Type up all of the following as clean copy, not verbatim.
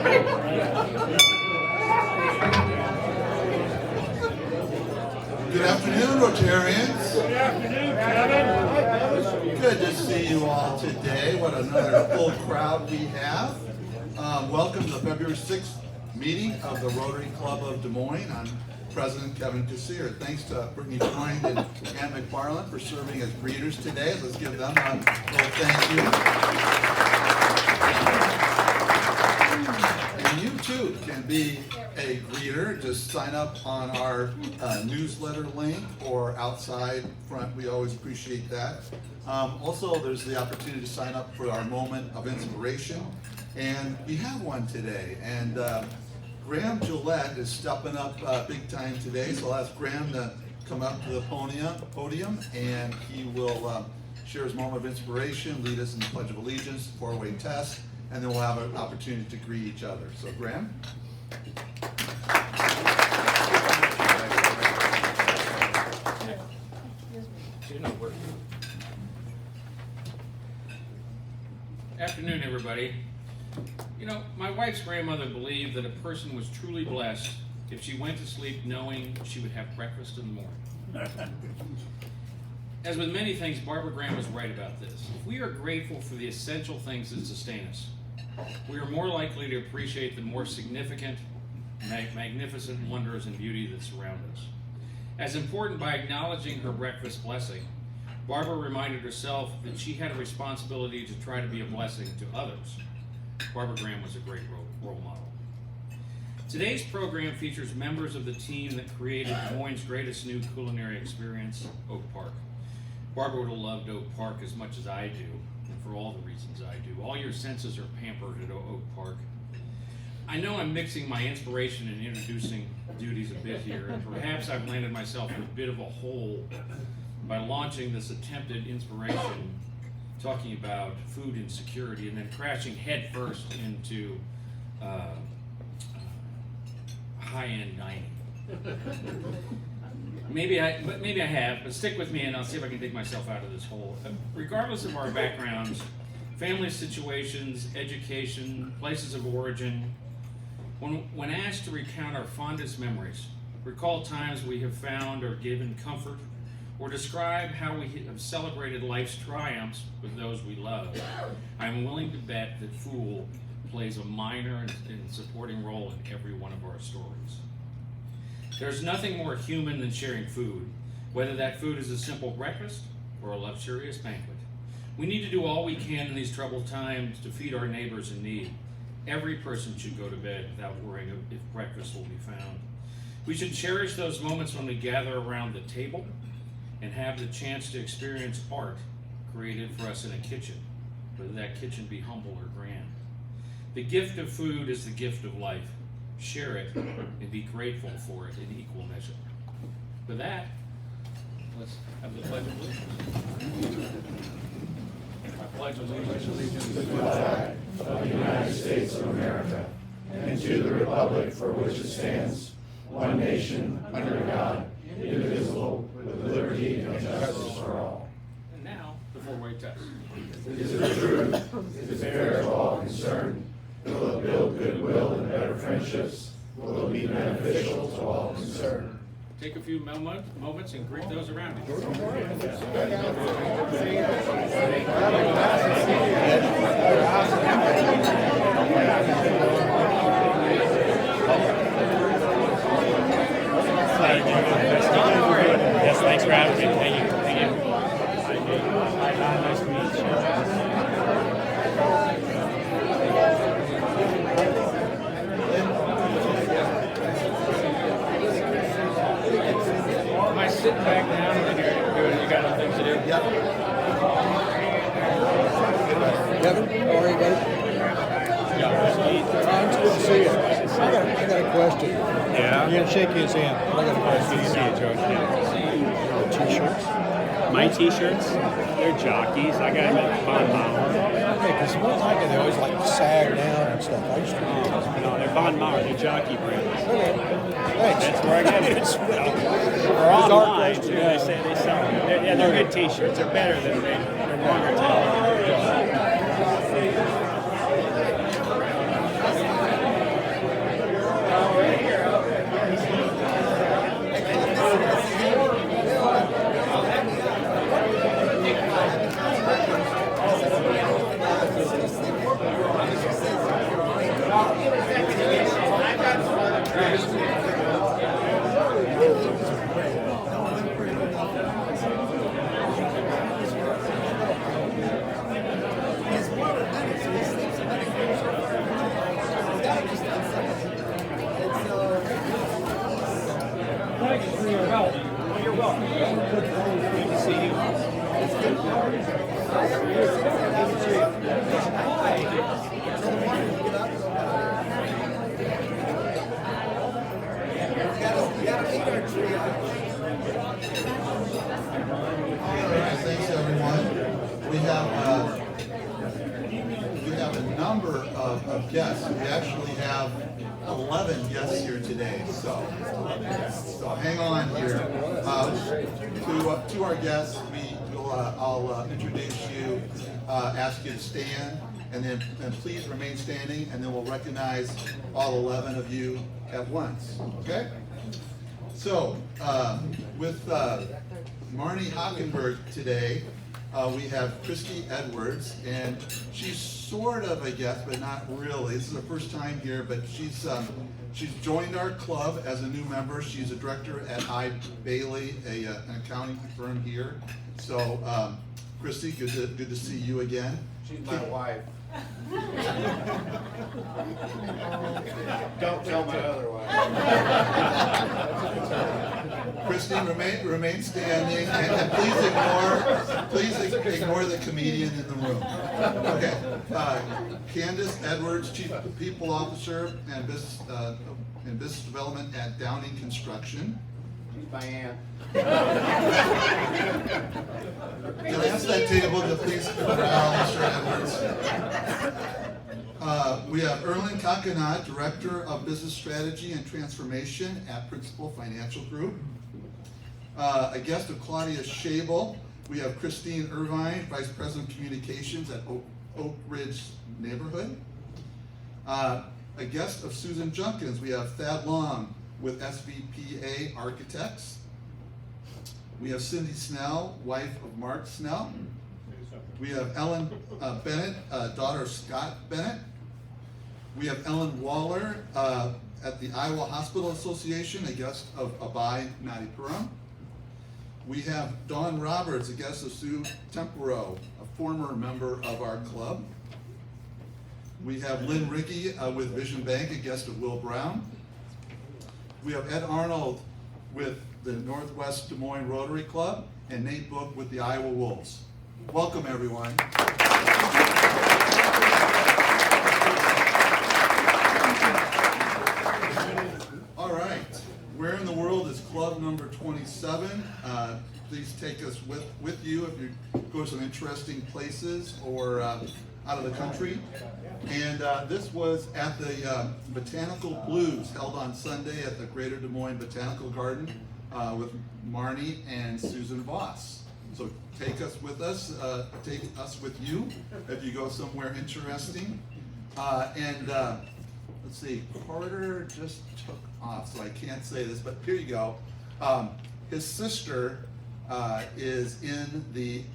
Good afternoon, Rotarians. Good afternoon, Kevin. Good to see you all today. What another full crowd we have. Welcome to the February 6th meeting of the Rotary Club of Des Moines. I'm President Kevin Kassir. Thanks to Brittany Freund and Ann McFarland for serving as greeters today. Let's give them a little thank you. And you too can be a greeter. Just sign up on our newsletter link or outside front. We always appreciate that. Also, there's the opportunity to sign up for our moment of inspiration. And we have one today. And Graham Gillette is stepping up big time today. So I'll ask Graham to come up to the podium and he will share his moment of inspiration, lead us in the Pledge of Allegiance, four-way test, and then we'll have an opportunity to greet each other. So Graham. Afternoon, everybody. You know, my wife's grandmother believed that a person was truly blessed if she went to sleep knowing she would have breakfast in the morning. As with many things, Barbara Graham was right about this. If we are grateful for the essential things that sustain us, we are more likely to appreciate the more significant, magnificent wonders and beauty that surround us. As important by acknowledging her breakfast blessing, Barbara reminded herself that she had a responsibility to try to be a blessing to others. Barbara Graham was a great role model. Today's program features members of the team that created Des Moines' greatest new culinary experience, Oak Park. Barbara would have loved Oak Park as much as I do, and for all the reasons I do. All your senses are pampered at Oak Park. I know I'm mixing my inspiration and introducing duties a bit here, and perhaps I've landed myself in a bit of a hole by launching this attempted inspiration, talking about food insecurity, and then crashing headfirst into high-end dining. Maybe I have, but stick with me and I'll see if I can dig myself out of this hole. Regardless of our backgrounds, family situations, education, places of origin, when asked to recount our fondest memories, recall times we have found or given comfort, or describe how we have celebrated life's triumphs with those we love, I'm willing to bet that food plays a minor and supporting role in every one of our stories. There's nothing more human than sharing food, whether that food is a simple breakfast or a luxurious banquet. We need to do all we can in these troubled times to feed our neighbors in need. Every person should go to bed without worrying if breakfast will be found. We should cherish those moments when we gather around the table and have the chance to experience art created for us in a kitchen, whether that kitchen be humble or grand. The gift of food is the gift of life. Share it and be grateful for it in equal measure. With that, let's have the Pledge of Allegiance. I pledge allegiance to the flag of the United States of America and to the republic for which it stands, one nation, under God, indivisible, with liberty and justice for all. And now, the four-way test. Is it true? Is it fair to all concerned? Will it build goodwill and better friendships? Will it be beneficial to all concerned? Take a few moments and greet those around you. Yes, thanks for having me. Thank you. Thank you. Nice to meet you. Am I sitting back down and you're doing, you got other things to do? Yep. Kevin, how are you, buddy? It's good to see you. I got a question. Yeah? You're going to shake his hand. I got a question. See you, George. T-shirts? My t-shirts, they're jockeys. I got them at Von Mauer. Okay, because one time they always like sag down and stuff. I used to do that. No, they're Von Mauer. They're jockey brands. Okay. Thanks. That's where I get it. Or online, too. They say they sell them. They're good t-shirts. They're better than they're longer tail. number of guests. We actually have 11 guests here today, so hang on here. To our guests, I'll introduce you, ask you to stand, and then please remain standing, and then we'll recognize all 11 of you at once, okay? So, with Marnie Hockenberg today, we have Christy Edwards, and she's sort of a guest, but not really. This is her first time here, but she's joined our club as a new member. She's a director at I. Bailey, an accounting firm here. So, Christy, good to see you again. She's my wife. Don't tell my other wife. Christy, remain standing, and please ignore the comedian in the room. Okay, Candace Edwards, Chief People Officer and Business Development at Downing Construction. She's my aunt. Can I ask that table to please corral Mr. Edwards? We have Erlen Kakanat, Director of Business Strategy and Transformation at Principal Financial Group. A guest of Claudia Schabel. We have Christine Irvine, Vice President of Communications at Oak Ridge Neighborhood. A guest of Susan Junkins. We have Thad Long with SVPA Architects. We have Cindy Snell, wife of Mark Snell. We have Ellen Bennett, daughter of Scott Bennett. We have Ellen Waller at the Iowa Hospital Association, a guest of Abai Nadipuram. We have Dawn Roberts, a guest of Sue Tempero, a former member of our club. We have Lynn Rickey with Vision Bank, a guest of Will Brown. We have Ed Arnold with the Northwest Des Moines Rotary Club, and Nate Book with the Iowa Wolves. Welcome, everyone. All right, where in the world is club number 27? Please take us with you if you go to some interesting places or out of the country. And this was at the Botanical Blues, held on Sunday at the Greater Des Moines Botanical Garden with Marnie and Susan Voss. So take us with you if you go somewhere interesting. Let's see, Carter just took off, so I can't say this, but here you go. His sister is in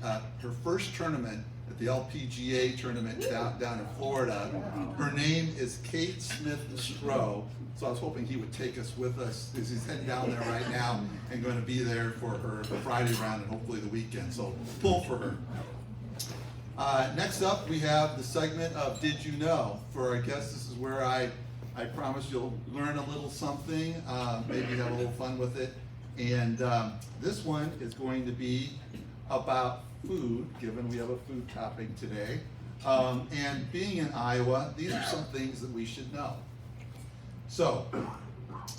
her first tournament at the LPGA tournament down in Florida. Her name is Kate Smith-Stroh, so I was hoping he would take us with us, because he's heading down there right now and going to be there for her Friday round and hopefully the weekend, so pull for her. Next up, we have the segment of Did You Know? For our guests, this is where I promise you'll learn a little something, maybe have a little fun with it. And this one is going to be about food, given we have a food topic today. And being in Iowa, these are some things that we should know. So,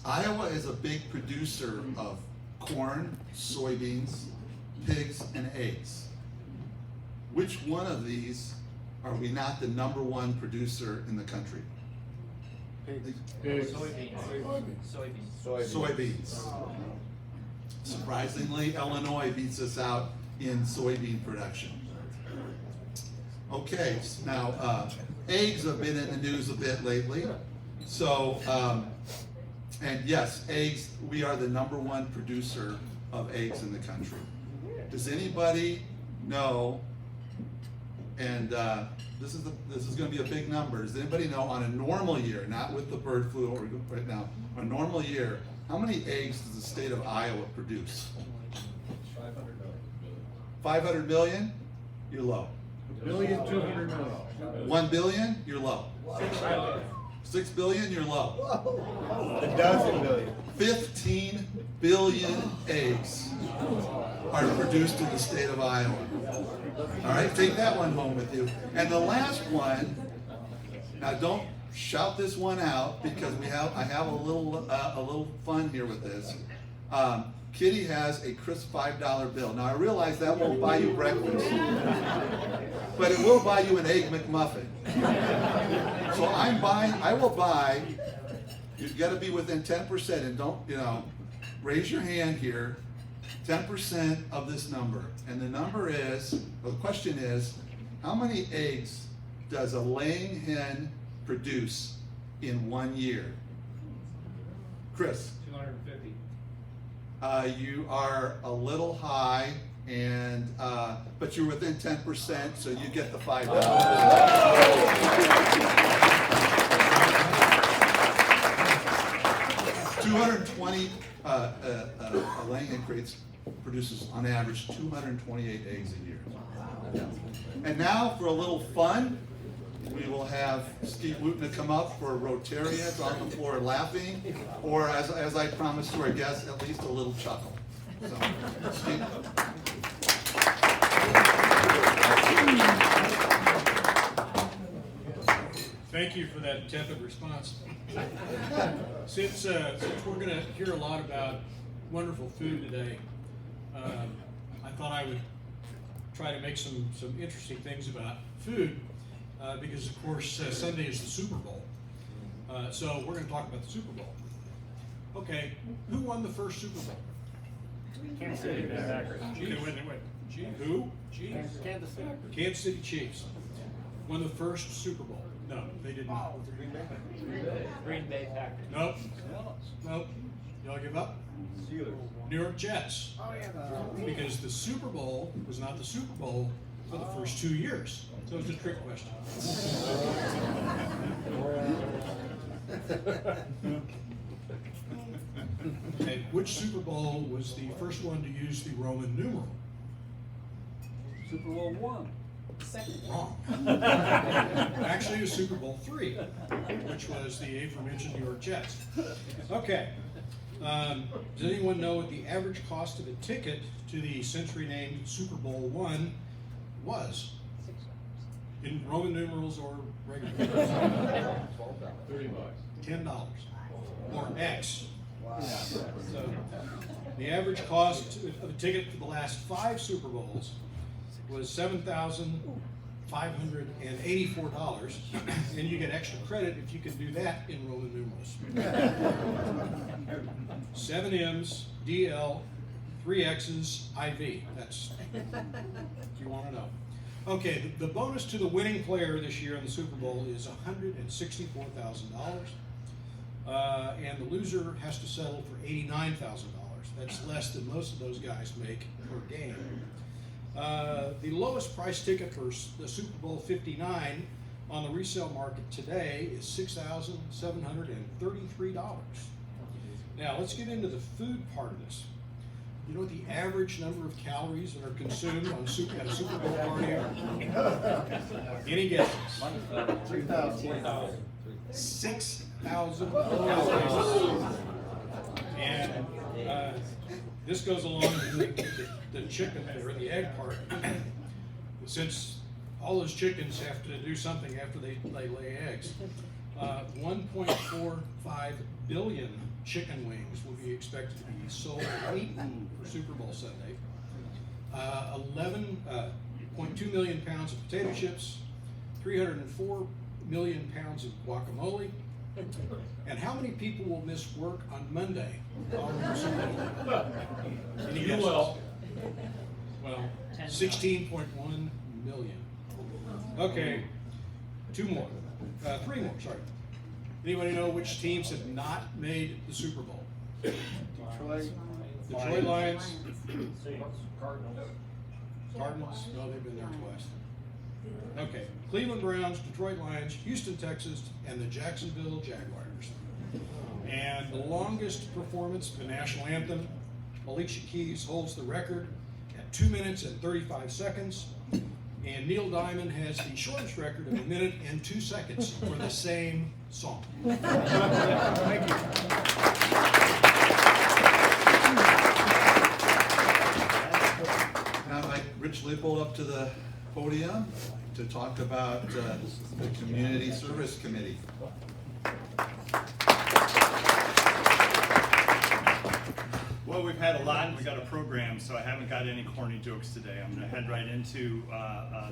Iowa is a big producer of corn, soybeans, pigs, and eggs. Which one of these are we not the #1 producer in the country? Soybeans. Surprisingly, Illinois beats us out in soybean production. Okay, now eggs have been in the news a bit lately. So, and yes, eggs, we are the #1 producer of eggs in the country. Does anybody know, and this is going to be a big number, does anybody know on a normal year, not with the bird flu right now, a normal year, how many eggs does the state of Iowa produce? 500 million? You're low. 1,200,000,000. 1 billion? You're low. 6 billion? You're low. A dozen billion. 15 billion eggs are produced in the state of Iowa. All right, take that one home with you. And the last one, now don't shout this one out because I have a little fun here with this. Kitty has a crisp $5 bill. Now I realize that won't buy you breakfast, but it will buy you an Egg McMuffin. So I will buy, you've got to be within 10% and don't, raise your hand here, 10% of this number. And the number is, the question is, how many eggs does a laying hen produce in 1 year? Chris? 250. You are a little high, and but you're within 10%, so you get the $5. 220 a laying hen produces on average 228 eggs a year. And now for a little fun, we will have Steve Wooten to come up for Rotarians on the floor laughing, or as I promised to our guests, at least a little chuckle. So, Steve. Thank you for that tepid response. Since we're going to hear a lot about wonderful food today, I thought I would try to make some interesting things about food, because of course Sunday is the Super Bowl. So we're going to talk about the Super Bowl. Okay, who won the first Super Bowl? Kansas City. Okay, wait. Who? Kansas City. Kansas City Chiefs won the first Super Bowl. No, they did not. Green Bay Packers. Nope. Y'all give up? New York Jets. Because the Super Bowl was not the Super Bowl for the first 2 years. So it's a trick question. Okay, which Super Bowl was the first one to use the Roman numeral? Super Bowl I. Wrong. Actually, it was Super Bowl III, which was the aforementioned New York Jets. Okay. Does anyone know what the average cost of a ticket to the century-named Super Bowl I was? In Roman numerals or regular numerals? $30. $10. Or X. Wow. So, the average cost of a ticket for the last 5 Super Bowls was $7,584, and you get extra credit if you can do that in Roman numerals. 7 M's, DL, 3 X's, IV. That's if you want to know. Okay, the bonus to the winning player this year in the Super Bowl is $164,000, and the loser has to settle for $89,000. That's less than most of those guys make per game. The lowest price ticket for the Super Bowl 59 on the resale market today is $6,733. Now let's get into the food part of this. You know what the average number of calories that are consumed at a Super Bowl party are? Any guesses? 6,000 calories. And this goes along with the chicken or the egg part. Since all those chickens have to do something after they lay eggs, 1.45 billion chicken wings will be expected to be sold and eaten for Super Bowl Sunday. 11.2 million pounds of potato chips, 304 million pounds of guacamole. And how many people will miss work on Monday? Any guesses? Well, 16.1 million. Okay, 3 more, sorry. Anybody know which teams have not made the Super Bowl? Detroit Lions. Cardinals? No, they've been there twice. Okay, Cleveland Browns, Detroit Lions, Houston, Texas, and the Jacksonville Jaguars. And the longest performance of the national anthem, Alicia Keys holds the record at 2 minutes and 35 seconds. And Neil Diamond has the shortest record of 1 minute and 2 seconds for the same song. Thank you. Now I'd like Rich Leopold up to the podium to talk about the Community Service Committee. Well, we've had a lot, and we got a program, so I haven't got any corny jokes today. I'm going to head right into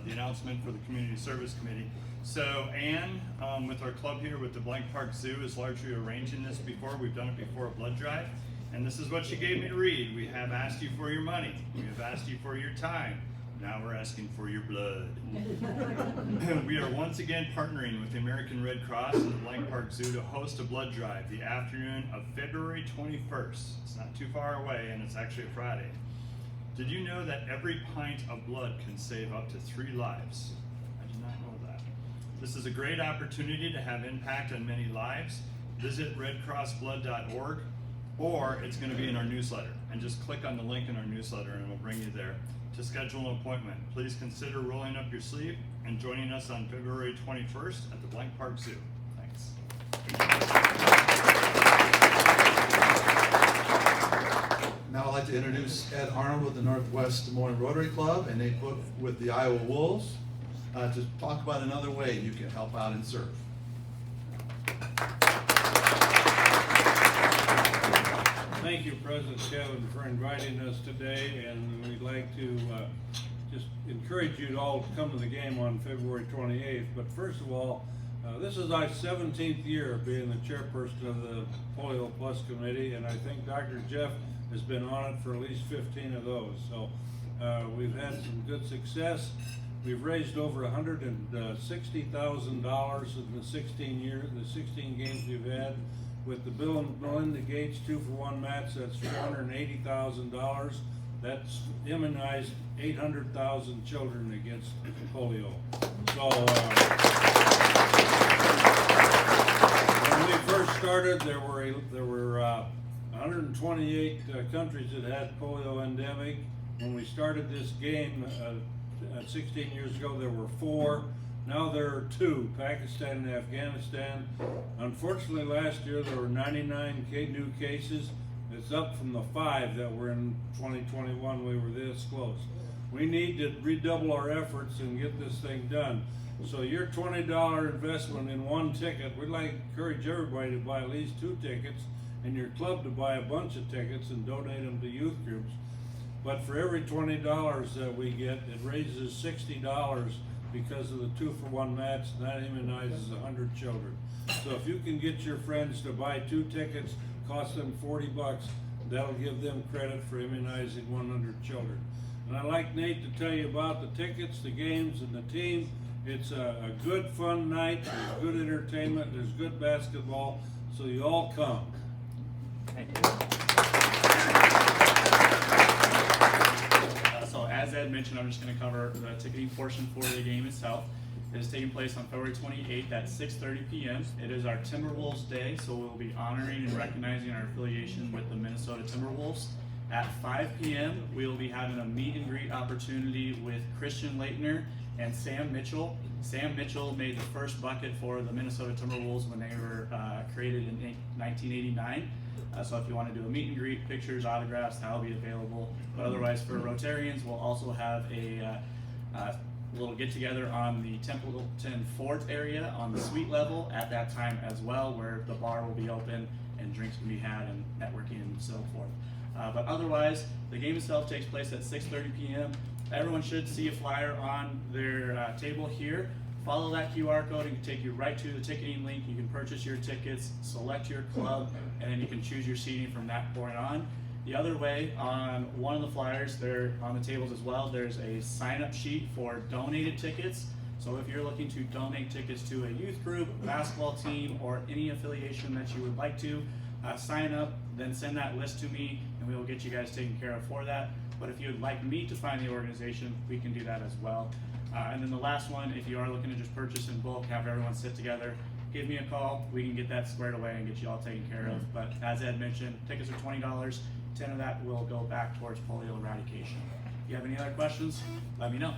the announcement for the Community Service Committee. So Ann, with our club here with the Blank Park Zoo, is largely arranging this before. We've done it before a blood drive, and this is what she gave me to read. We have asked you for your money. We have asked you for your time. Now we're asking for your blood. We are once again partnering with the American Red Cross and the Blank Park Zoo to host a blood drive the afternoon of February 21st. It's not too far away, and it's actually a Friday. Did you know that every pint of blood can save up to 3 lives? I did not know that. This is a great opportunity to have impact on many lives. Visit redcrossblood.org, or it's going to be in our newsletter. And just click on the link in our newsletter and it'll bring you there. To schedule an appointment, please consider rolling up your sleeve and joining us on February 21st at the Blank Park Zoo. Thanks. Now I'd like to introduce Ed Arnold with the Northwest Des Moines Rotary Club and Nate Book with the Iowa Wolves to talk about another way you can help out and serve. Thank you, President Kevin, for inviting us today, and we'd like to just encourage you to all to come to the game on February 28th. But first of all, this is our 17th year of being the chairperson of the Polio Plus Committee, and I think Dr. Jeff has been on it for at least 15 of those. So we've had some good success. We've raised over $160,000 in the 16 games we've had. With the Bill and Melinda Gates 2-for-1 match, that's $480,000. That's immunized 800,000 children against polio. So when we first started, there were 128 countries that had polio endemic. When we started this game 16 years ago, there were 4. Now there are 2, Pakistan and Afghanistan. Unfortunately, last year there were 99 new cases. It's up from the 5 that were in 2021. We were this close. We need to redouble our efforts and get this thing done. So your $20 investment in 1 ticket, we'd like to encourage everybody to buy at least 2 tickets, and your club to buy a bunch of tickets and donate them to youth groups. But for every $20 that we get, it raises $60 because of the 2-for-1 match, and that immunizes 100 children. So if you can get your friends to buy 2 tickets, cost them $40, that'll give them credit for immunizing 100 children. And I'd like Nate to tell you about the tickets, the games, and the team. It's a good, fun night. There's good entertainment. There's good basketball. So you all come. Thank you. So as Ed mentioned, I'm just going to cover the ticketing portion for the game itself. It is taking place on February 28th at 6:30 p.m. It is our Timberwolves Day, so we'll be honoring and recognizing our affiliation with the Minnesota Timberwolves. At 5 p.m., we will be having a meet and greet opportunity with Christian Leitner and Sam Mitchell. Sam Mitchell made the first bucket for the Minnesota Timberwolves when they were created in 1989. So if you want to do a meet and greet, pictures, autographs, that'll be available. But otherwise, for Rotarians, we'll also have a little get together on the Templeton Fort area on the suite level at that time as well, where the bar will be open and drinks can be had and networking and so forth. But otherwise, the game itself takes place at 6:30 p.m. Everyone should see a flyer on their table here. Follow that QR code, it can take you right to the ticketing link. You can purchase your tickets, select your club, and then you can choose your seating from that point on. The other way, on one of the flyers, they're on the tables as well, there's a sign-up sheet for donated tickets. So if you're looking to donate tickets to a youth group, basketball team, or any affiliation that you would like to, sign up, then send that list to me, and we will get you guys taken care of for that. But if you would like me to find the organization, we can do that as well. And then the last one, if you are looking to just purchase in bulk, have everyone sit together, give me a call. We can get that squared away and get you all taken care of. But as Ed mentioned, tickets are $20. 10 of that will go back towards polio eradication. If you have any other questions, let me know.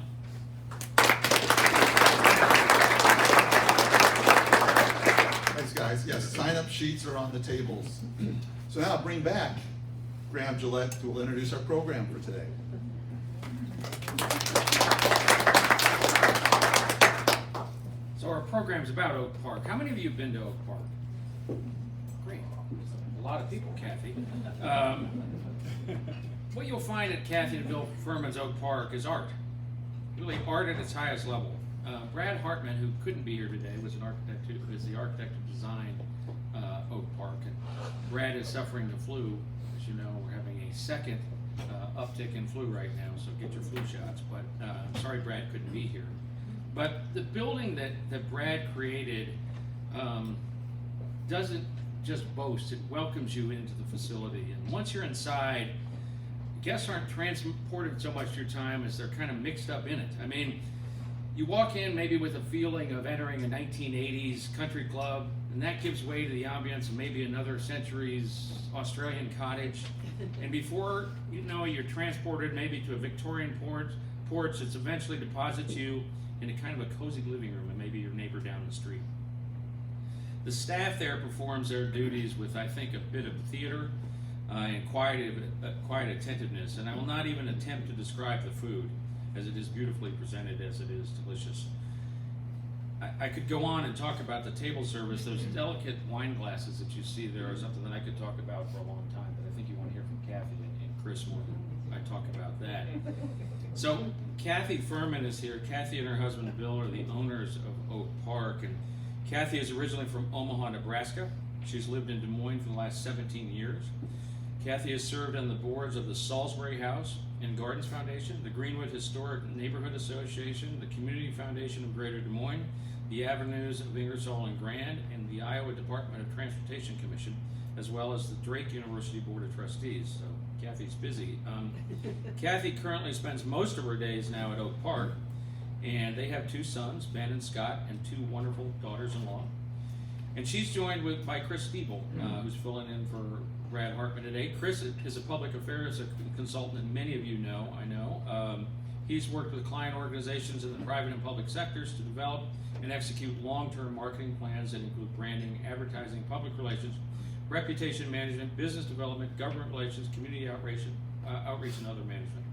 Thanks, guys. Yes, sign-up sheets are on the tables. So now bring back Graham Gillette, who will introduce our program for today. So our program's about Oak Park. How many of you have been to Oak Park? Great. A lot of people, Kathy. What you'll find at Kathy and Bill Furman's Oak Park is art. Really art at its highest level. Brad Hartman, who couldn't be here today, was the architect who designed Oak Park. And Brad is suffering the flu. As you know, we're having a second uptick in flu right now, so get your flu shots. But I'm sorry Brad couldn't be here. But the building that Brad created doesn't just boast, it welcomes you into the facility. And once you're inside, guests aren't transported so much through time as they're kind of mixed up in it. I mean, you walk in maybe with a feeling of entering a 1980s country club, and that gives way to the ambience of maybe another century's Australian cottage. And before you know, you're transported maybe to a Victorian porch that's eventually deposits you in a kind of a cozy living room and maybe your neighbor down the street. The staff there performs their duties with, I think, a bit of theater and quiet attentiveness, and I will not even attempt to describe the food, as it is beautifully presented, as it is delicious. I could go on and talk about the table service. Those delicate wine glasses that you see there are something that I could talk about for a long time, but I think you want to hear from Kathy and Chris more than I talk about that. So Kathy Furman is here. Kathy and her husband Bill are the owners of Oak Park, and Kathy is originally from Omaha, Nebraska. She's lived in Des Moines for the last 17 years. Kathy has served on the boards of the Salisbury House and Gardens Foundation, the Greenwood Historic Neighborhood Association, the Community Foundation of Greater Des Moines, the Avenues of Ingersoll and Grand, and the Iowa Department of Transportation Commission, as well as the Drake University Board of Trustees. So Kathy's busy. Kathy currently spends most of her days now at Oak Park, and they have 2 sons, Ben and Scott, and 2 wonderful daughters-in-law. And she's joined by Chris Stiebel, who's filling in for Brad Hartman today. Chris is a public affairs consultant that many of you know, I know. He's worked with client organizations in the private and public sectors to develop and execute long-term marketing plans that include branding, advertising, public relations, reputation management, business development, government relations, community outreach, and other management.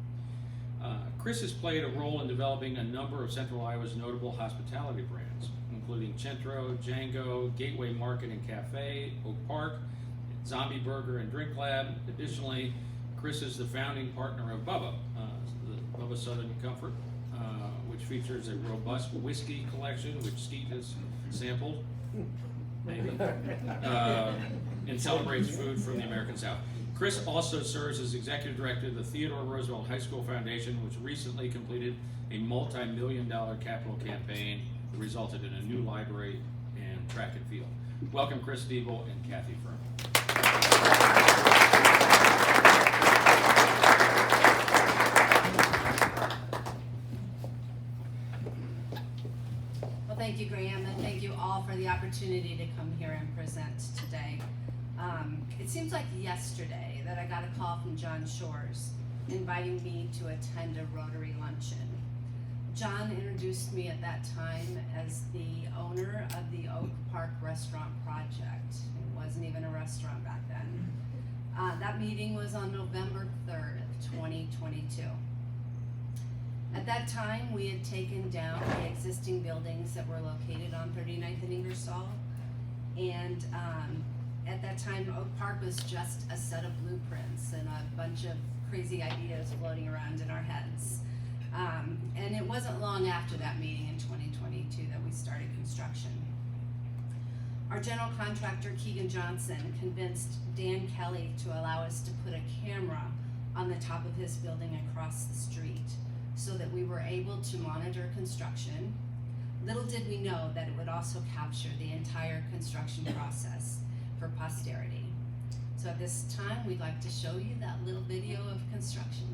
Chris has played a role in developing a number of Central Iowa's notable hospitality brands, including Centro, Django, Gateway Market and Cafe, Oak Park, Zombie Burger and Drink Lab. Additionally, Chris is the founding partner of Bubba, the Bubba Southern Comfort, which features a robust whiskey collection, which Steve has sampled, maybe, and celebrates food from the American South. Chris also serves as executive director of the Theodore Roosevelt High School Foundation, which recently completed a multi-million-dollar capital campaign that resulted in a new library and track and field. Welcome, Chris Stiebel and Kathy Furman. Well, thank you, Graham, and thank you all for the opportunity to come here and present today. It seems like yesterday that I got a call from John Shores inviting me to attend a Rotary luncheon. John introduced me at that time as the owner of the Oak Park Restaurant Project. It wasn't even a restaurant back then. That meeting was on November 3rd of 2022. At that time, we had taken down the existing buildings that were located on 39th and Ingersoll, and at that time, Oak Park was just a set of blueprints and a bunch of crazy ideas floating around in our heads. And it wasn't long after that meeting in 2022 that we started construction. Our general contractor, Keegan Johnson, convinced Dan Kelly to allow us to put a camera on the top of his building across the street so that we were able to monitor construction. Little did we know that it would also capture the entire construction process for posterity. So at this time, we'd like to show you that little video of construction.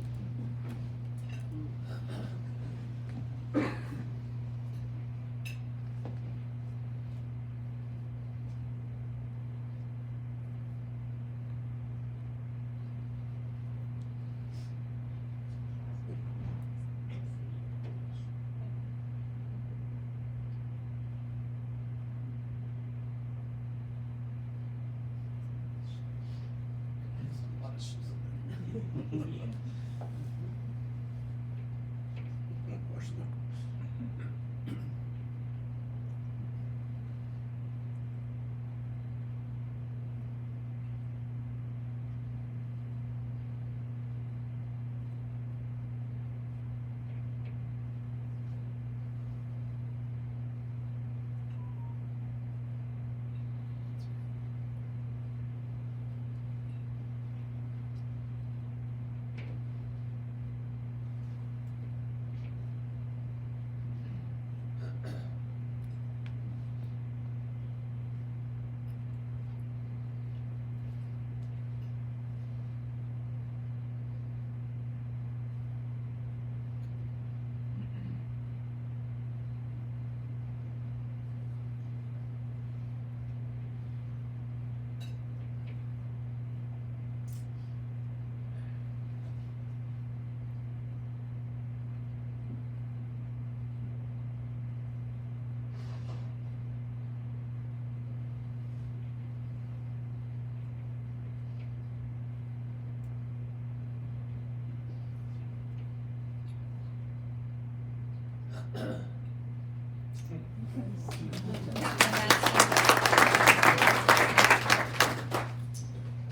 Now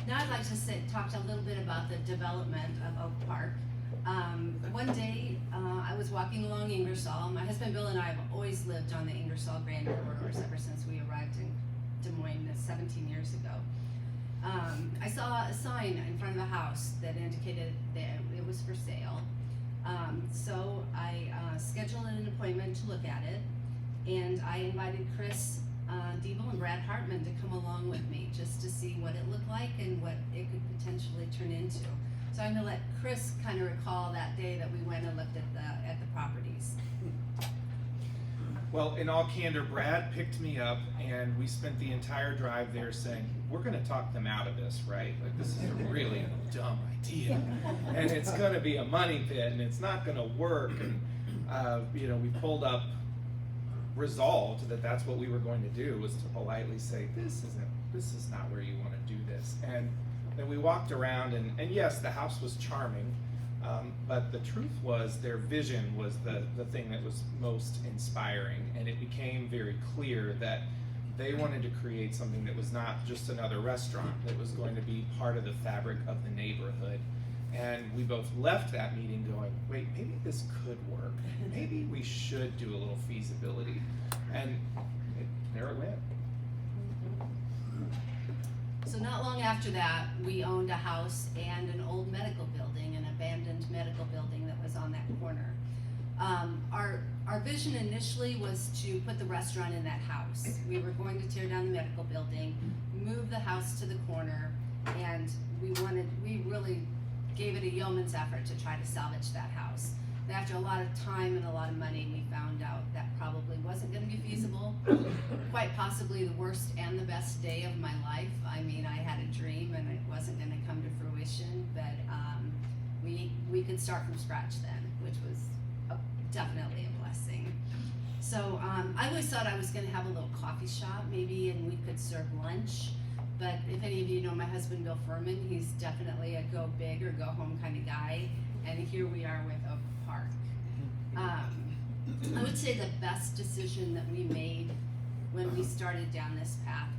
I'd like to talk a little bit about the development of Oak Park. One day, I was walking along Ingersoll. My husband Bill and I have always lived on the Ingersoll Grand corridors ever since we arrived in Des Moines 17 years ago. I saw a sign in front of the house that indicated that it was for sale. So I scheduled an appointment to look at it, and I invited Chris Diebel and Brad Hartman to come along with me just to see what it looked like and what it could potentially turn into. So I'm gonna let Chris kind of recall that day that we went and looked at the properties. Well, in all candor, Brad picked me up and we spent the entire drive there saying, we're gonna talk them out of this, right? Like, this is a really dumb idea. And it's gonna be a money pit and it's not gonna work. And, we pulled up resolved that that's what we were going to do, was to politely say, this is not where you wanna do this. And then we walked around and yes, the house was charming. But the truth was their vision was the thing that was most inspiring, and it became very clear that they wanted to create something that was not just another restaurant, that was going to be part of the fabric of the neighborhood. And we both left that meeting going, wait, maybe this could work. Maybe we should do a little feasibility. And there it went. So not long after that, we owned a house and an old medical building, an abandoned medical building that was on that corner. Our vision initially was to put the restaurant in that house. We were going to tear down the medical building, move the house to the corner, and we really gave it a yeoman's effort to try to salvage that house. And after a lot of time and a lot of money, we found out that probably wasn't going to be feasible. Quite possibly the worst and the best day of my life. I mean, I had a dream and it wasn't going to come to fruition, but we could start from scratch then, which was definitely a blessing. So I always thought I was going to have a little coffee shop maybe, and we could serve lunch. But if any of you know my husband Bill Furman, he's definitely a go big or go home kind of guy. And here we are with Oak Park. I would say the best decision that we made when we started down this path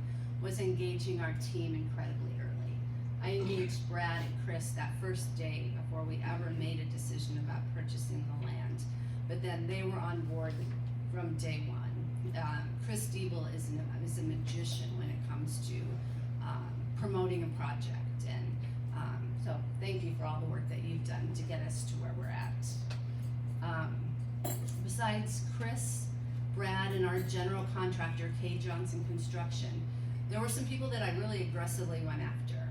was engaging our team incredibly early. I engaged Brad and Chris that first day before we ever made a decision about purchasing the land. But then they were on board from day one. Chris Diebel is a magician when it comes to promoting a project. And so thank you for all the work that you've done to get us to where we're at. Besides Chris, Brad, and our general contractor, Kay Johnson Construction, there were some people that I really aggressively went after.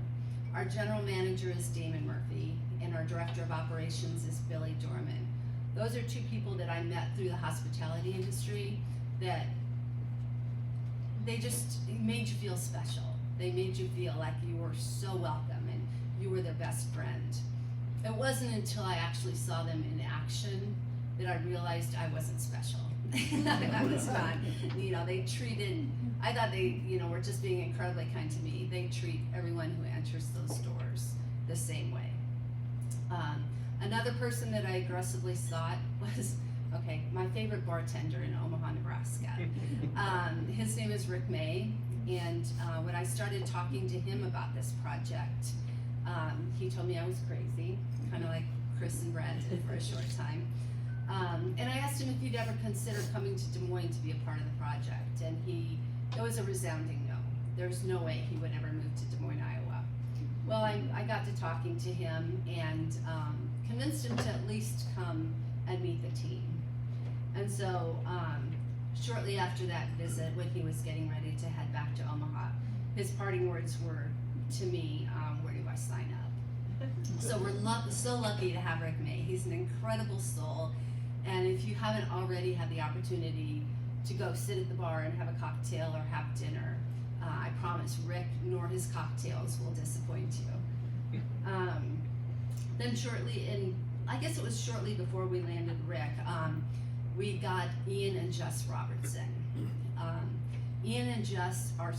Our general manager is Damon Murphy, and our director of operations is Billy Dorman. Those are two people that I met through the hospitality industry that they just made you feel special. They made you feel like you were so welcome and you were their best friend. It wasn't until I actually saw them in action that I realized I wasn't special. I was not. I thought they, were just being incredibly kind to me. They treat everyone who enters those doors the same way. Another person that I aggressively sought was, my favorite bartender in Omaha, Nebraska. His name is Rick May, and when I started talking to him about this project, he told me I was crazy, kind of like Chris and Brad did for a short time. And I asked him if he'd ever consider coming to Des Moines to be a part of the project, and it was a resounding no. There's no way he would ever move to Des Moines, Iowa. Well, I got to talking to him and convinced him to at least come and meet the team. And so shortly after that visit, when he was getting ready to head back to Omaha, his parting words were to me, where do I sign up? So we're so lucky to have Rick May. He's an incredible soul. And if you haven't already had the opportunity to go sit at the bar and have a cocktail or have dinner, I promise Rick nor his cocktails will disappoint you. Then I guess it was shortly before we landed Rick, we got Ian and Jess Robertson. Ian and Jess are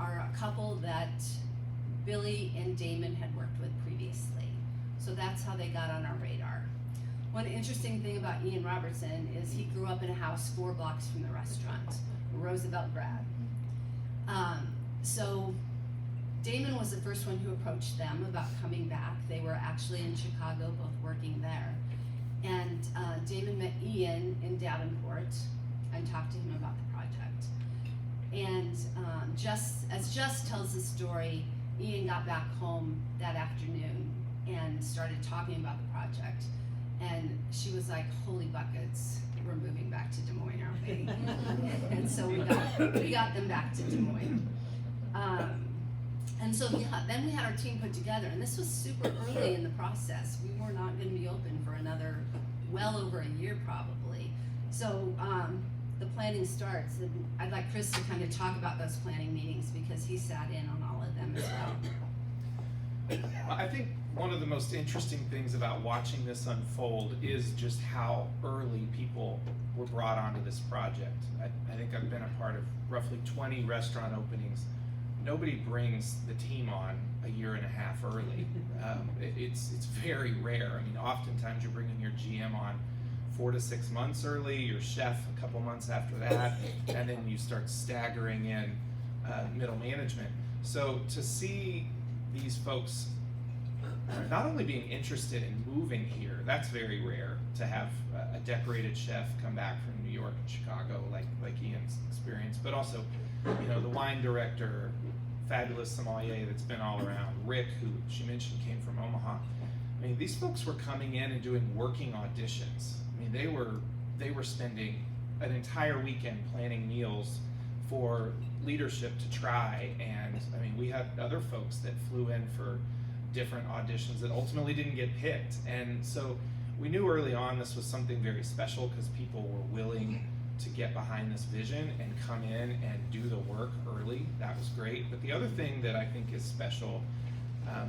a couple that Billy and Damon had worked with previously. So that's how they got on our radar. One interesting thing about Ian Robertson is he grew up in a house 4 blocks from the restaurant, Roosevelt grad. So Damon was the first one who approached them about coming back. They were actually in Chicago, both working there. And Damon met Ian in Davenport and talked to him about the project. And Jess tells the story, Ian got back home that afternoon and started talking about the project. And she was like, holy buckets, we're moving back to Des Moines, aren't we? And so we got them back to Des Moines. And so then we had our team put together, and this was super early in the process. We were not going to be open for another well over a year probably. So the planning starts, and I'd like Chris to kind of talk about those planning meetings because he sat in on all of them as well. I think one of the most interesting things about watching this unfold is just how early people were brought onto this project. I think I've been a part of roughly 20 restaurant openings. Nobody brings the team on a year and a half early. It's very rare. I mean, oftentimes you're bringing your GM on 4 to 6 months early, your chef a couple months after that, and then you start staggering in middle management. So to see these folks not only being interested in moving here, that's very rare to have a decorated chef come back from New York and Chicago like Ian's experience, but also, you know, the wine director, fabulous sommelier that's been all around, Rick, who she mentioned came from Omaha. I mean, these folks were coming in and doing working auditions. I mean, they were spending an entire weekend planning meals for leadership to try, and I mean, we had other folks that flew in for different auditions that ultimately didn't get picked. And so we knew early on this was something very special because people were willing to get behind this vision and come in and do the work early. That was great. But the other thing that I think is special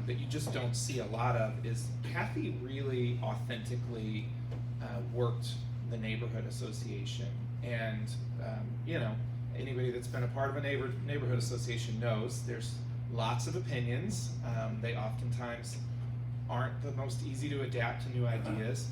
that you just don't see a lot of is Kathy really authentically worked the neighborhood association. And you know, anybody that's been a part of a neighborhood association knows there's lots of opinions. They oftentimes aren't the most easy to adapt to new ideas.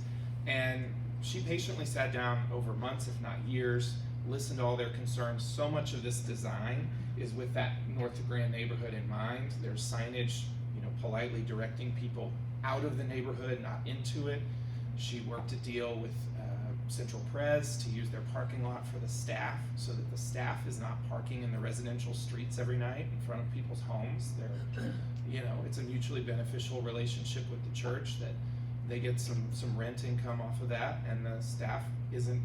And she patiently sat down over months, if not years, listened to all their concerns. So much of this design is with that North of Grand neighborhood in mind. There's signage, you know, politely directing people out of the neighborhood, not into it. She worked a deal with Central Pres to use their parking lot for the staff so that the staff is not parking in the residential streets every night in front of people's homes. They're, you know, it's a mutually beneficial relationship with the church that they get some rent income off of that, and the staff isn't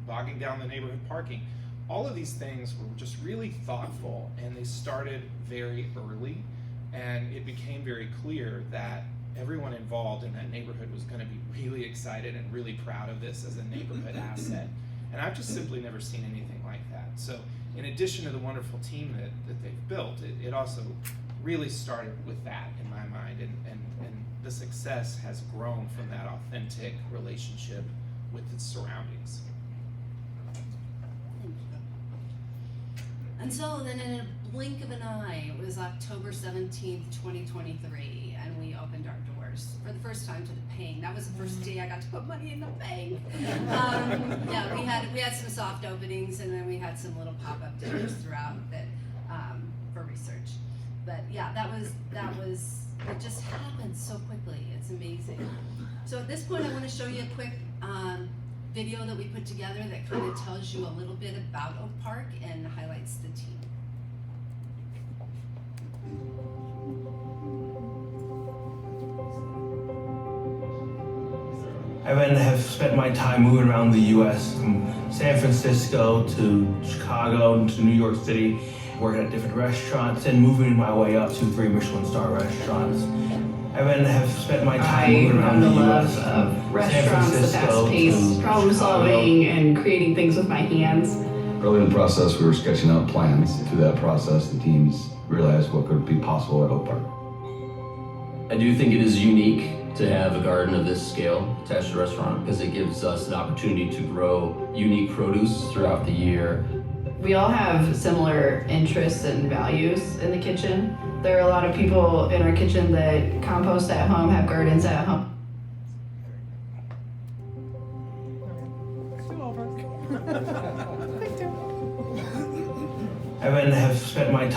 bogging down the neighborhood parking. All of these things were just really thoughtful, and they started very early, and it became very clear that everyone involved in that neighborhood was going to be really excited and really proud of this as a neighborhood asset. And I've just simply never seen anything like that. So in addition to the wonderful team that they've built, it also really started with that in my mind, and the success has grown from that authentic relationship with its surroundings. And so then in a blink of an eye, it was October 17th, 2023, and we opened our doors for the first time to the bank. That was the first day I got to put money in the bank. Yeah, we had some soft openings, and then we had some little pop-up dinners throughout that for research. But yeah, that was it just happened so quickly. It's amazing. So at this point, I want to show you a quick video that we put together that kind of tells you a little bit about Oak Park and highlights the team. I have spent my time moving around the U.S. from San Francisco to Chicago to New York City, working at different restaurants and moving my way up to 3 Michelin star restaurants. I have spent my time moving around the U.S. of restaurants, the fast paced, problem solving, and creating things with my hands. Early in the process, we were sketching out plans. Through that process, the teams realized what could be possible at Oak Park. I do think it is unique to have a garden of this scale attached to the restaurant because it gives us an opportunity to grow unique produce throughout the year. We all have similar interests and values in the kitchen. There are a lot of people in our kitchen that compost at home, have gardens at home.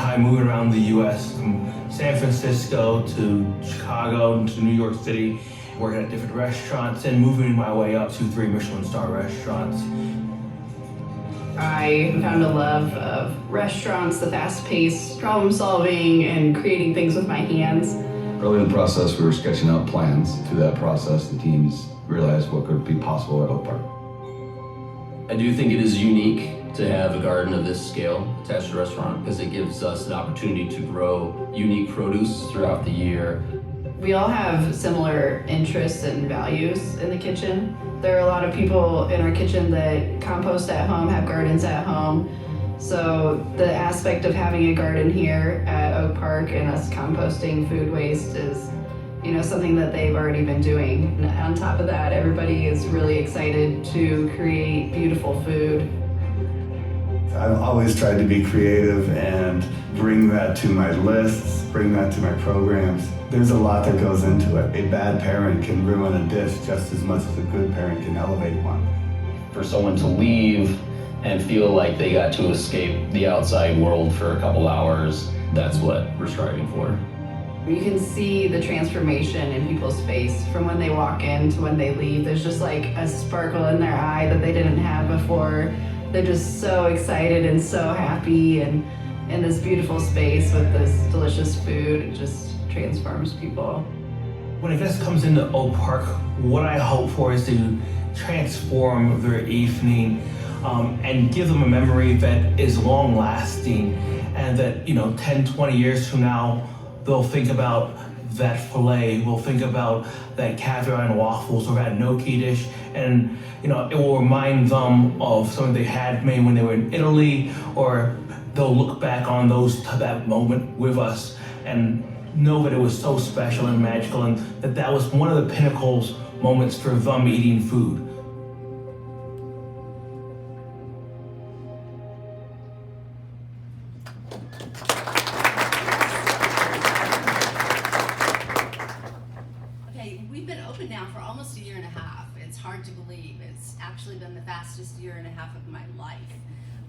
time moving around the U.S. from San Francisco to Chicago to New York City, working at different restaurants and moving my way up to 3 Michelin star restaurants. I found a love of restaurants, the fast-paced problem solving and creating things with my hands. Early in the process, we were sketching out plans. Through that process, the teams realized what could be possible at Oak Park. I do think it is unique to have a garden of this scale attached to a restaurant because it gives us an opportunity to grow unique produce throughout the year. We all have similar interests and values in the kitchen. There are a lot of people in our kitchen that compost at home, have gardens at home. So the aspect of having a garden here at Oak Park and us composting food waste is, something that they've already been doing. And on top of that, everybody is really excited to create beautiful food. I've always tried to be creative and bring that to my lists, bring that to my programs. There's a lot that goes into it. A bad parent can ruin a dish just as much as a good parent can elevate one. For someone to leave and feel like they got to escape the outside world for a couple hours, that's what we're striving for. You can see the transformation in people's face from when they walk in to when they leave. There's just like a sparkle in their eye that they didn't have before. They're just so excited and so happy and in this beautiful space with this delicious food. It just transforms people. When a guest comes into Oak Park, what I hope for is to transform their evening and give them a memory that is long lasting and that, 10, 20 years from now, they'll think about that filet, we'll think about that caviar and waffles or that gnocchi dish, and it will remind them of something they had maybe when they were in Italy, or they'll look back on that moment with us and know that it was so special and magical, and that was one of the pinnacles moments for them eating food. We've been open now for almost a year and a half. It's hard to believe. It's actually been the fastest year and a half of my life.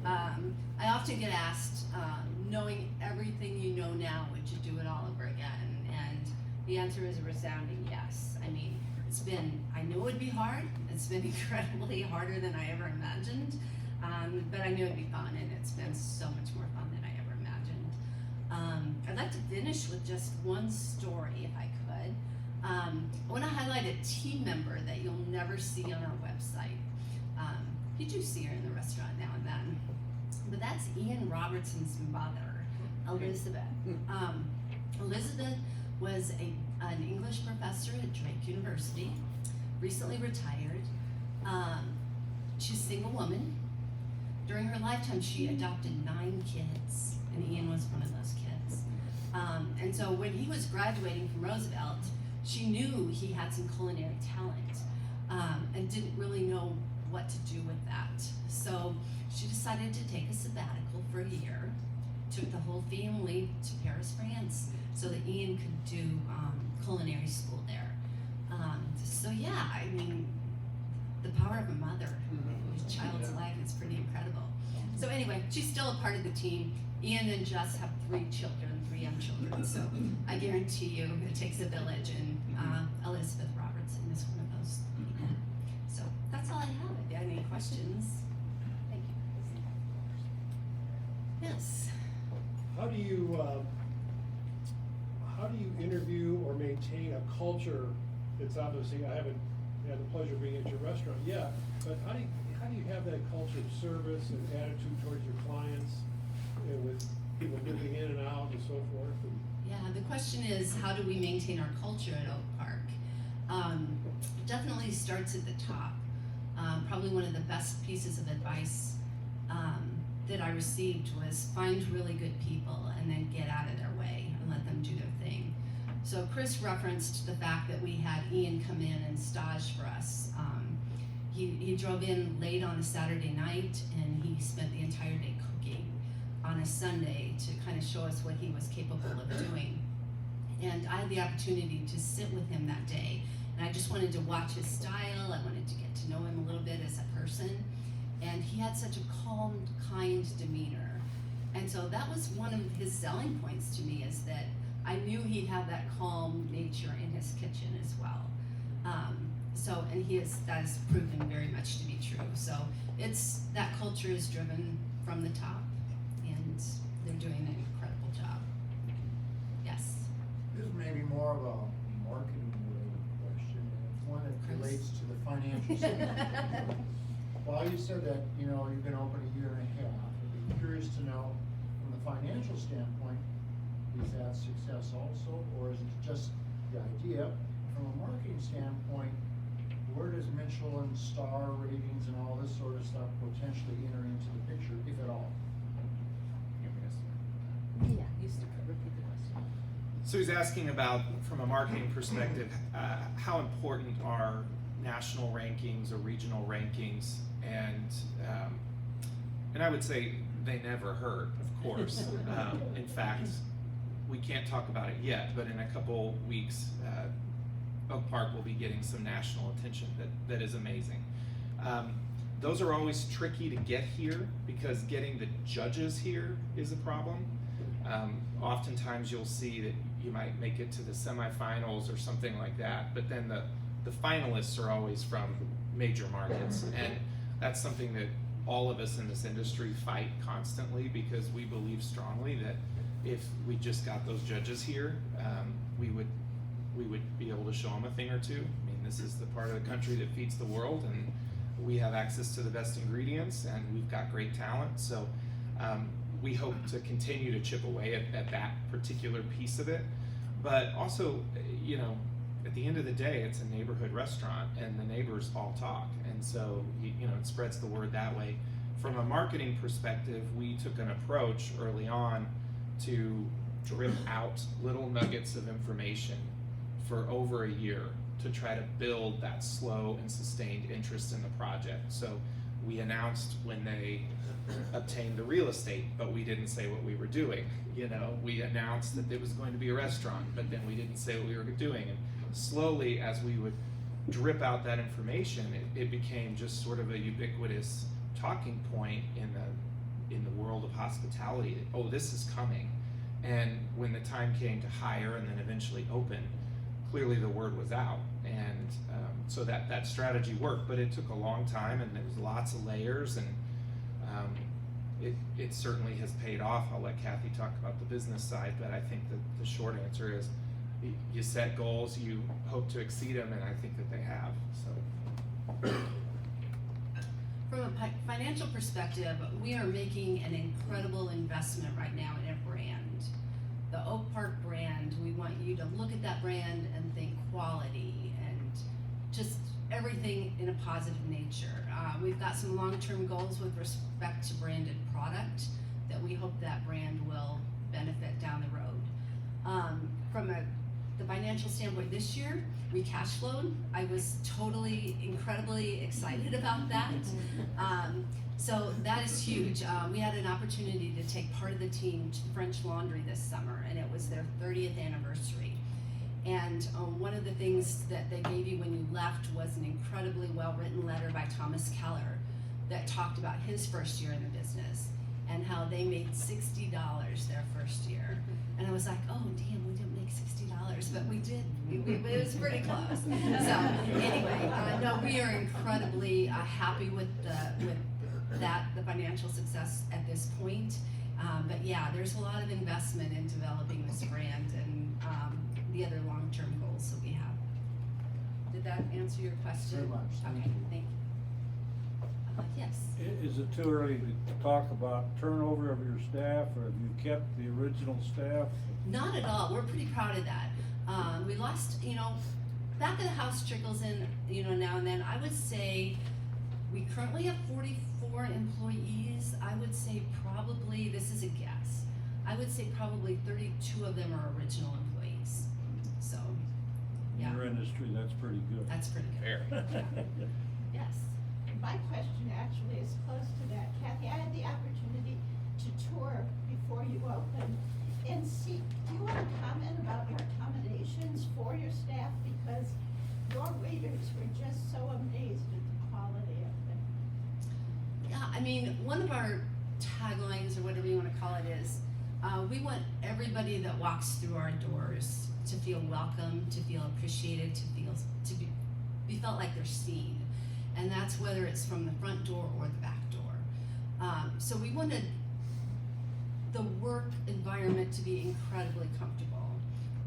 I often get asked, knowing everything you know now, would you do it all over again? And the answer is a resounding yes. I mean, I knew it would be hard. It's been incredibly harder than I ever imagined. But I knew it'd be fun, and it's been so much more fun than I ever imagined. I'd like to finish with just one story, if I could. I want to highlight a team member that you'll never see on our website. You do see her in the restaurant now and then, but that's Ian Robertson's mother, Elizabeth. Elizabeth was an English professor at Drake University, recently retired. She's a single woman. During her lifetime, she adopted 9 kids, and Ian was one of those kids. And so when he was graduating from Roosevelt, she knew he had some culinary talent and didn't really know what to do with that. So she decided to take a sabbatical for a year, took the whole family to Paris, France, so that Ian could do culinary school there. So yeah, I mean, the power of a mother, a child's life is pretty incredible. So anyway, she's still a part of the team. Ian and Jess have 3 children, 3 young children, so I guarantee you it takes a village, and Elizabeth Robertson is one of those people. So that's all I have. If you have any questions, thank you. Yes? How do you interview or maintain a culture that's obviously, I haven't had the pleasure of being at your restaurant yet, but how do you have that culture of service and attitude towards your clients, with people moving in and out and so forth? Yeah, the question is, how do we maintain our culture at Oak Park? Definitely starts at the top. Probably one of the best pieces of advice that I received was find really good people and then get out of their way and let them do their thing. So Chris referenced the fact that we had Ian come in and stage for us. He drove in late on a Saturday night, and he spent the entire day cooking on a Sunday to kind of show us what he was capable of doing. And I had the opportunity to sit with him that day, and I just wanted to watch his style. I wanted to get to know him a little bit as a person. And he had such a calm, kind demeanor. And so that was one of his selling points to me, is that I knew he'd have that calm nature in his kitchen as well. And that has proven very much to be true. So that culture is driven from the top, and they're doing an incredible job. Yes. This may be more of a marketing related question, and it's one that relates to the financial side. While you said that, you've been open a year and a half, I'd be curious to know, from the financial standpoint, is that success also, or is it just the idea? From a marketing standpoint, where does Michelin star ratings and all this sort of stuff potentially enter into the picture, if at all? Yeah, you still repeat the question. So he's asking about, from a marketing perspective, how important are national rankings or regional rankings, and I would say they never hurt, of course. In fact, we can't talk about it yet, but in a couple weeks, Oak Park will be getting some national attention that is amazing. Those are always tricky to get here, because getting the judges here is a problem. Oftentimes you'll see that you might make it to the semifinals or something like that, but then the finalists are always from major markets, and that's something that all of us in this industry fight constantly, because we believe strongly that if we just got those judges here, we would be able to show them a thing or two. I mean, this is the part of the country that feeds the world, and we have access to the best ingredients, and we've got great talent. So we hope to continue to chip away at that particular piece of it. But also, at the end of the day, it's a neighborhood restaurant, and the neighbors all talk, and so it spreads the word that way. From a marketing perspective, we took an approach early on to drip out little nuggets of information for over a year to try to build that slow and sustained interest in the project. So we announced when they obtained the real estate, but we didn't say what we were doing. We announced that it was going to be a restaurant, but then we didn't say what we were doing. And slowly, as we would drip out that information, it became just sort of a ubiquitous talking point in the world of hospitality. Oh, this is coming. And when the time came to hire and then eventually open, clearly the word was out. And so that strategy worked, but it took a long time, and there was lots of layers, and it certainly has paid off. I'll let Kathy talk about the business side, but I think that the short answer is you set goals, you hope to exceed them, and I think that they have. So. From a financial perspective, we are making an incredible investment right now in a brand. The Oak Park brand, we want you to look at that brand and think quality and just everything in a positive nature. We've got some long-term goals with respect to branded product that we hope that brand will benefit down the road. From the financial standpoint this year, we cash flowed. I was totally, incredibly excited about that. So that is huge. We had an opportunity to take part of the team to French Laundry this summer, and it was their 30th anniversary. And one of the things that they gave you when you left was an incredibly well-written letter by Thomas Keller that talked about his first year in the business and how they made $60 their first year. And I was like, oh damn, we didn't make $60, but we did. It was pretty close. So anyway, no, we are incredibly happy with the financial success at this point. But yeah, there's a lot of investment in developing this brand and the other long-term goals that we have. Did that answer your question? Very much. Okay, thank you. Yes. Is it too early to talk about turnover of your staff, or have you kept the original staff? Not at all. We're pretty proud of that. We lost, back of the house trickles in, now and then. I would say we currently have 44 employees. I would say probably, this is a guess, I would say probably 32 of them are original employees. So, yeah. In your industry, that's pretty good. That's pretty good. Fair. Yes. My question actually is close to that. Kathy, I had the opportunity to tour before you opened and see, do you want to comment about your accommodations for your staff? Because your waiters were just so amazed at the quality of them. Yeah, I mean, one of our taglines, or whatever you want to call call it is, we want everybody that walks through our doors to feel welcome, to feel appreciated, to be felt like they're seen. And that's whether it's from the front door or the back door. So we wanted the work environment to be incredibly comfortable.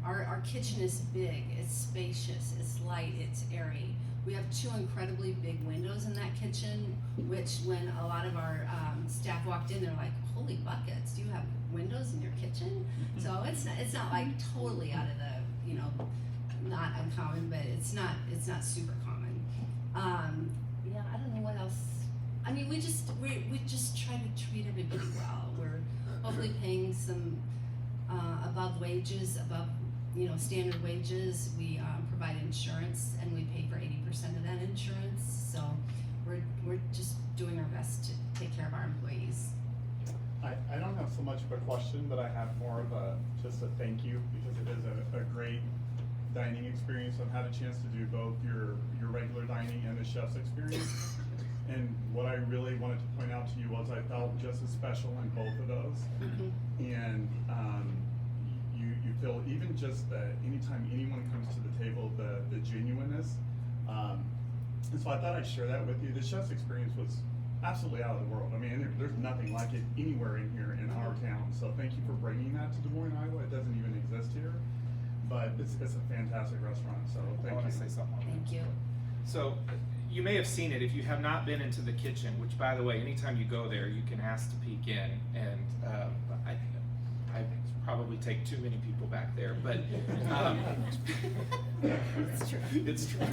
Our kitchen is big, it's spacious, it's light, it's airy. We have 2 incredibly big windows in that kitchen, which when a lot of our staff walked in, they're like, holy buckets, do you have windows in your kitchen? So it's not like totally out of the, not uncommon, but it's not super common. Yeah, I don't know what else. I mean, we just try to treat everybody well. We're hopefully paying some above wages, above standard wages. We provide insurance, and we pay for 80% of that insurance. So we're just doing our best to take care of our employees. I don't have so much of a question, but I have more of just a thank you, because it is a great dining experience. I've had a chance to do both your regular dining and the chef's experience. And what I really wanted to point out to you was I felt just as special in both of those. And you feel even just that anytime anyone comes to the table, the genuineness. And so I thought I'd share that with you. The chef's experience was absolutely out of the world. I mean, there's nothing like it anywhere in here in our town. So thank you for bringing that to Des Moines, Iowa. It doesn't even exist here, but it's a fantastic restaurant. So thank you. I want to say something on that. Thank you. So you may have seen it if you have not been into the kitchen, which, by the way, anytime you go there, you can ask to peek in, and I probably take too many people back there, but It's true. It's true.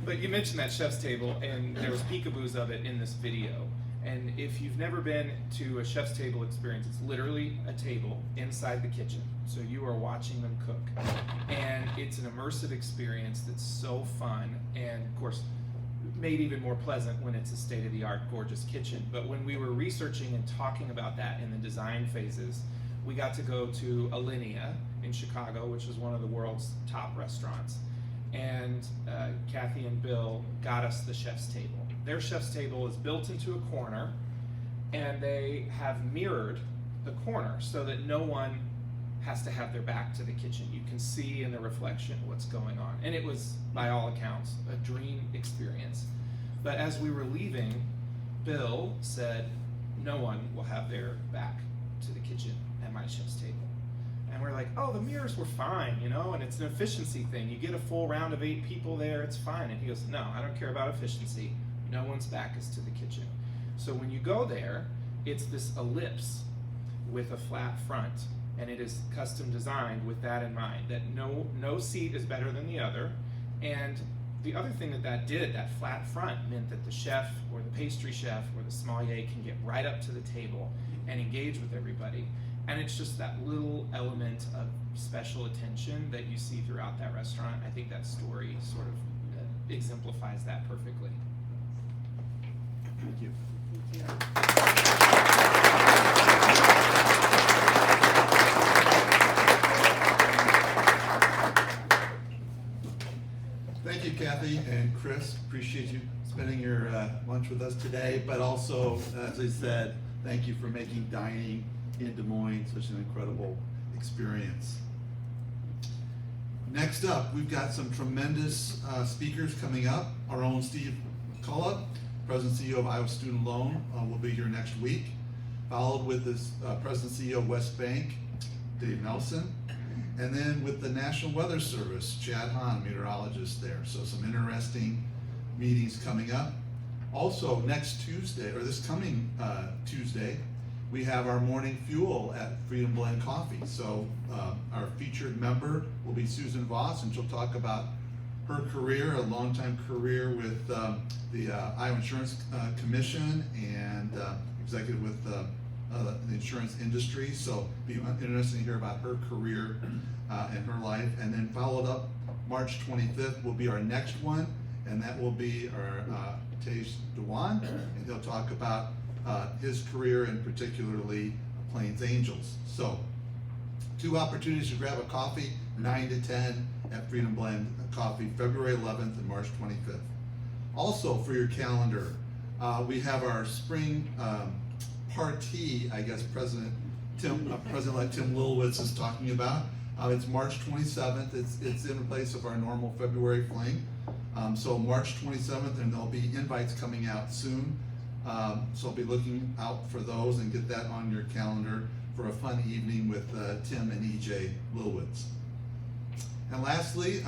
But you mentioned that chef's table, and there was peekaboos of it in this video. And if you've never been to a chef's table experience, it's literally a table inside the kitchen. So you are watching them cook. And it's an immersive experience that's so fun, and of course, made even more pleasant when it's a state-of-the-art, gorgeous kitchen. But when we were researching and talking about that in the design phases, we got to go to Alinea in Chicago, which is one of the world's top restaurants. And Kathy and Bill got us the chef's table. Their chef's table is built into a corner, and they have mirrored the corner so that no one has to have their back to the kitchen. You can see in the reflection what's going on. And it was, by all accounts, a dream experience. But as we were leaving, Bill said, no one will have their back to the kitchen at my chef's table. And we're like, oh, the mirrors were fine, and it's an efficiency thing. You get a full round of 8 people there, it's fine. And he goes, no, I don't care about efficiency. No one's back is to the kitchen. So when you go there, it's this ellipse with a flat front, and it is custom designed with that in mind, that no seat is better than the other. And the other thing that did, that flat front, meant that the chef or the pastry chef or the sommelier can get right up to the table and engage with everybody. And it's just that little element of special attention that you see throughout that restaurant. I think that story sort of exemplifies that perfectly. Thank you. Thank you, Kathy and Chris. Appreciate you spending your lunch with us today, but also, as I said, thank you for making dining in Des Moines such an incredible experience. Next up, we've got some tremendous speakers coming up. Our own Steve Culla, President and CEO of Iowa Student Loan, will be here next week, followed with this President and CEO of West Bank, Dave Nelson, and then with the National Weather Service, Chad Hahn, meteorologist there. So some interesting meetings coming up. Also, next Tuesday, or this coming Tuesday, we have our morning fuel at Freedom Blend Coffee. So our featured member will be Susan Voss, and she'll talk about her career, a longtime career with the Iowa Insurance Commission and executive with the insurance industry. So be interesting to hear about her career and her life. And then followed up, March 25th will be our next one, and that will be our Tej Dewan, and he'll talk about his career and particularly Plains Angels. So 2 opportunities to grab a coffee, 9 to 10 at Freedom Blend Coffee, February 11th and March 25th. Also for your calendar, we have our spring party, I guess President-elect Tim Lilowitz is talking about. It's March 27th. It's in place of our normal February fling. So March 27th, and there'll be invites coming out soon. So be looking out for those and get that on your calendar for a fun evening with Tim and EJ Lilowitz. And lastly,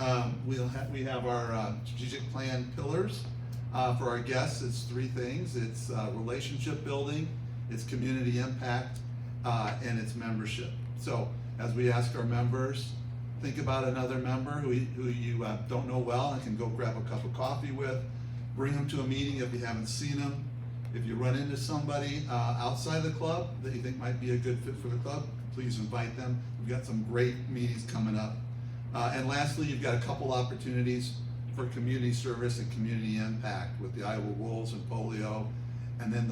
we have our strategic plan pillars. For our guests, it's 3 things. It's relationship building, it's community impact, and it's membership. So as we ask our members, think about another member who you don't know well and can go grab a cup of coffee with. Bring them to a meeting if you haven't seen them. If you run into somebody outside the club that you think might be a good fit for the club, please invite them. We've got some great meetings coming up. And lastly, you've got a couple opportunities for community service and community impact with the Iowa Wolves and polio, and then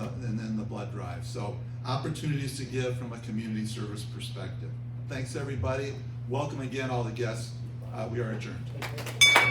the blood drive. So opportunities to give from a community service perspective. Thanks everybody. Welcome again all the guests. We are adjourned.